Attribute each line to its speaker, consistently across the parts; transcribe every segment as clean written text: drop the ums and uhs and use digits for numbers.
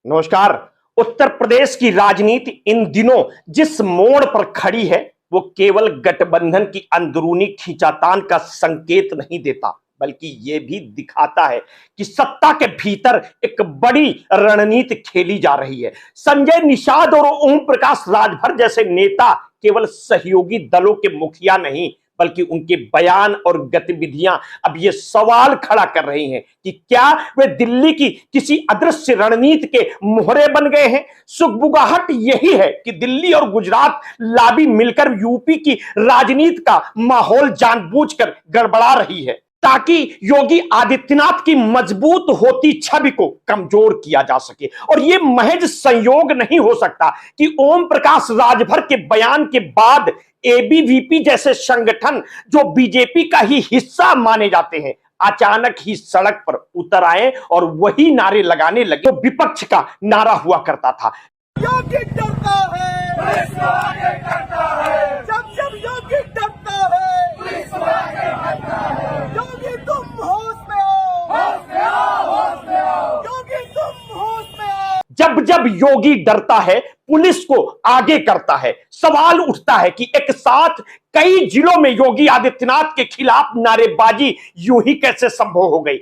Speaker 1: नमस्कार। उत्तर प्रदेश की राजनीति इन दिनों जिस मोड़ पर खड़ी है वो केवल गठबंधन की अंदरूनी खींचातान का संकेत नहीं देता, बल्कि ये भी दिखाता है कि सत्ता के भीतर एक बड़ी रणनीति खेली जा रही है। संजय निषाद और ओम प्रकाश राजभर जैसे नेता केवल सहयोगी दलों के मुखिया नहीं, बल्कि उनके बयान और गतिविधियां अब ये सवाल खड़ा कर रही हैं कि क्या वे दिल्ली की किसी अदृश्य रणनीति के मोहरे बन गए हैं। सुगबुगाहट यही है कि दिल्ली और गुजरात लाबी मिलकर यूपी की राजनीति का माहौल जानबूझकर गड़बड़ा रही है ताकि योगी आदित्यनाथ की मजबूत होती छवि को कमजोर किया जा सके। और यह महज संयोग नहीं हो सकता कि ओम प्रकाश राजभर के बयान के बाद एबीवीपी जैसे संगठन जो बीजेपी का ही हिस्सा माने जाते हैं अचानक ही सड़क पर उतर आए और वही नारे लगाने लगे जो विपक्ष का नारा हुआ करता था।
Speaker 2: योगी डरता है, पुलिस को आगे करता है। जब जब योगी डरता है, पुलिस को आगे करता है। योगी तुम होश में आओ, होश में आओ, होश में आओ। योगी तुम होश में आओ।
Speaker 1: जब जब योगी डरता है पुलिस को आगे करता है। सवाल उठता है कि एक साथ कई जिलों में योगी आदित्यनाथ के खिलाफ नारेबाजी यूं ही कैसे संभव हो गई।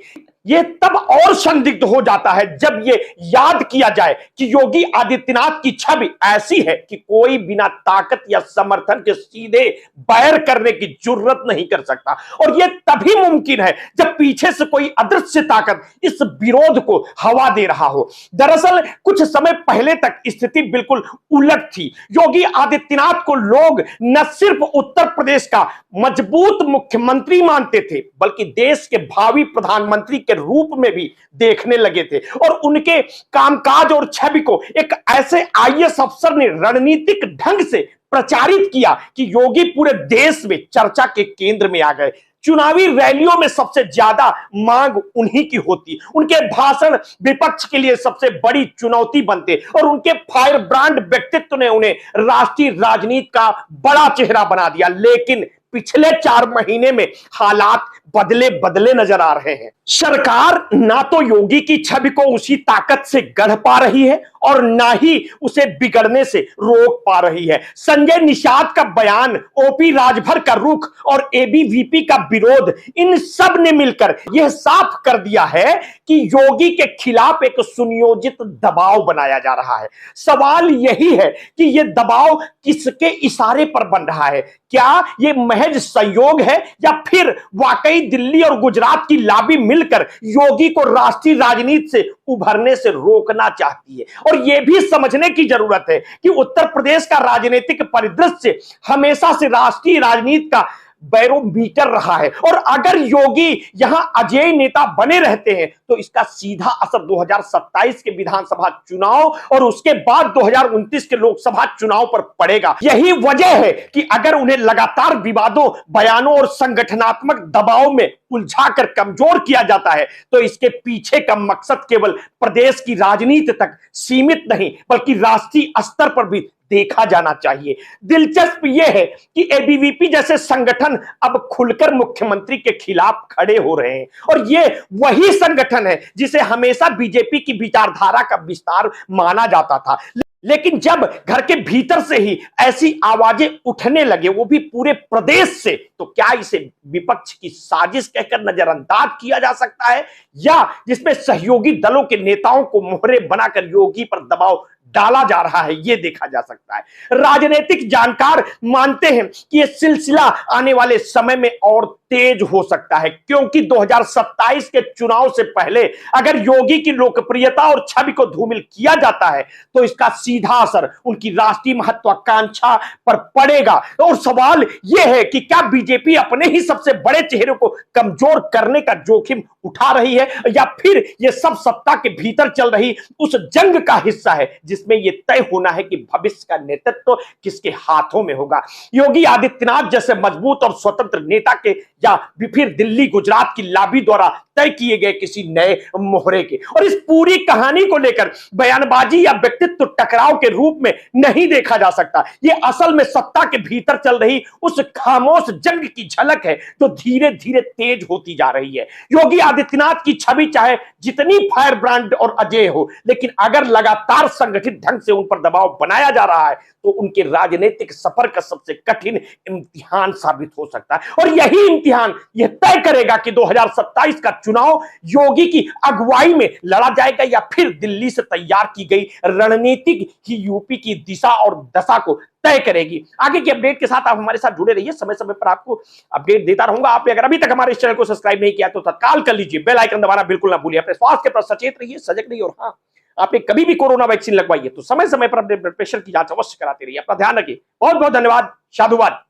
Speaker 1: यह तब और संदिग्ध हो जाता है जब यह याद किया जाए कि योगी आदित्यनाथ की छवि ऐसी है कि कोई बिना ताकत या समर्थन के सीधे बैर करने की जुर्रत नहीं कर सकता। और यह तभी मुमकिन है जब पीछे से कोई अदृश्य ताकत इस विरोध को हवा दे रहा हो। दरअसल कुछ समय पहले तक स्थिति बिल्कुल उलट थी। योगी आदित्यनाथ को लोग न सिर्फ उत्तर प्रदेश का मजबूत मुख्यमंत्री मानते थे, बल्कि देश के भावी प्रधानमंत्री के रूप में भी देखने लगे थे। और उनके कामकाज और छवि को एक ऐसे आईएएस अफसर ने रणनीतिक ढंग से प्रचारित किया कि योगी पूरे देश में चर्चा के केंद्र में आ गए। चुनावी रैलियों में सबसे ज्यादा मांग उन्हीं की होती, उनके भाषण विपक्ष के लिए सबसे बड़ी चुनौती बनते और उनके फायर ब्रांड व्यक्तित्व ने उन्हें राष्ट्रीय राजनीति का बड़ा चेहरा बना दिया। लेकिन पिछले 4 महीने में हालात बदले बदले नजर आ रहे हैं। सरकार ना तो योगी की छवि को उसी ताकत से गढ़ पा रही है और ना ही उसे बिगड़ने से रोक पा रही है। संजय निषाद का बयान, ओपी राजभर का रुख और एबीवीपी का विरोध, इन सब ने मिलकर यह साफ कर दिया है कि योगी के खिलाफ एक सुनियोजित दबाव बनाया जा रहा है। सवाल यही है कि यह दबाव किसके इशारे पर बन रहा है। क्या यह महज संयोग है या फिर वाकई दिल्ली और गुजरात की लाबी मिलकर योगी को राष्ट्रीय राजनीति से उभरने से रोकना चाहती है। और यह भी समझने की जरूरत है कि उत्तर प्रदेश का राजनीतिक परिदृश्य हमेशा से राष्ट्रीय राजनीति का बैरोमीटर रहा है। और अगर योगी यहां अजेय नेता बने रहते हैं तो इसका सीधा असर 2027 के विधानसभा चुनाव और उसके बाद 2029 के लोकसभा चुनाव पर पड़ेगा। यही वजह है कि अगर उन्हें लगातार विवादों, बयानों और संगठनात्मक दबाव में उलझाकर कमजोर किया जाता है तो इसके पीछे का मकसद केवल प्रदेश की राजनीति तक सीमित नहीं, बल्कि राष्ट्रीय स्तर पर भी देखा जाना चाहिए। दिलचस्प यह है कि एबीवीपी जैसे संगठन अब खुलकर मुख्यमंत्री के खिलाफ खड़े हो रहे हैं। और यह वही संगठन है जिसे हमेशा बीजेपी की विचारधारा का विस्तार माना जाता था। लेकिन जब घर के भीतर से ही ऐसी आवाजें उठने लगे, वो भी पूरे प्रदेश से, तो क्या इसे विपक्ष की साजिश कहकर नजरअंदाज किया जा सकता है या जिसमें सहयोगी दलों के नेताओं को मोहरे बनाकर योगी पर दबाव डाला जा रहा है, यह देखा जा सकता है। राजनीतिक जानकार मानते हैं कि यह सिलसिला आने वाले समय में और तेज हो सकता है, क्योंकि 2027 के चुनाव से पहले अगर योगी की लोकप्रियता और छवि को धूमिल किया जाता है तो इसका सीधा असर उनकी राष्ट्रीय महत्वाकांक्षा पर पड़ेगा। और सवाल यह है कि क्या बीजेपी अपने ही सबसे बड़े चेहरे को कमजोर करने का जोखिम उठा रही है या फिर यह सब सत्ता के भीतर चल रही उस जंग का हिस्सा है जिसमें यह तय होना है कि भविष्य का नेतृत्व किसके हाथों में होगा। योगी आदित्यनाथ जैसे मजबूत और स्वतंत्र नेता के या फिर दिल्ली गुजरात की लाबी द्वारा तय किए गए किसी नए मोहरे के। और इस पूरी कहानी को लेकर बयानबाजी या व्यक्तित्व टकराव के रूप में नहीं देखा जा सकता। यह असल में सत्ता के भीतर चल रही उस खामोश जंग की झलक है जो धीरे धीरे तेज होती जा रही है। योगी आदित्यनाथ की छवि चाहे जितनी फायर ब्रांड और अजय हो, लेकिन अगर लगातार संगठित ढंग से उन पर दबाव बनाया जा रहा है तो उनके राजनीतिक सफर का सबसे कठिन इम्तिहान साबित हो सकता है। और यही इम्तिहान यह तय करेगा कि 2027 का चुनाव योगी की अगुवाई में लड़ा जाएगा या फिर दिल्ली से तैयार की गई रणनीतिक ही यूपी की दिशा और दशा को तय करेगी। आगे की अपडेट के साथ आप हमारे साथ जुड़े रहिए, समय समय पर आपको अपडेट देता रहूंगा। आपने अगर अभी तक हमारे इस चैनल को सब्सक्राइब नहीं किया तो तत्काल कर लीजिए, बेल आइकन दबाना बिल्कुल ना भूलिए। अपने स्वास्थ्य के प्रति सचेत रहिए, सजग रहिए। और हाँ, आपने कभी भी कोरोना वैक्सीन लगवाई है तो समय समय पर अपने ब्लड प्रेशर की जांच अवश्य कराते रहिए। अपना ध्यान रखिए। बहुत बहुत धन्यवाद। साधुवाद।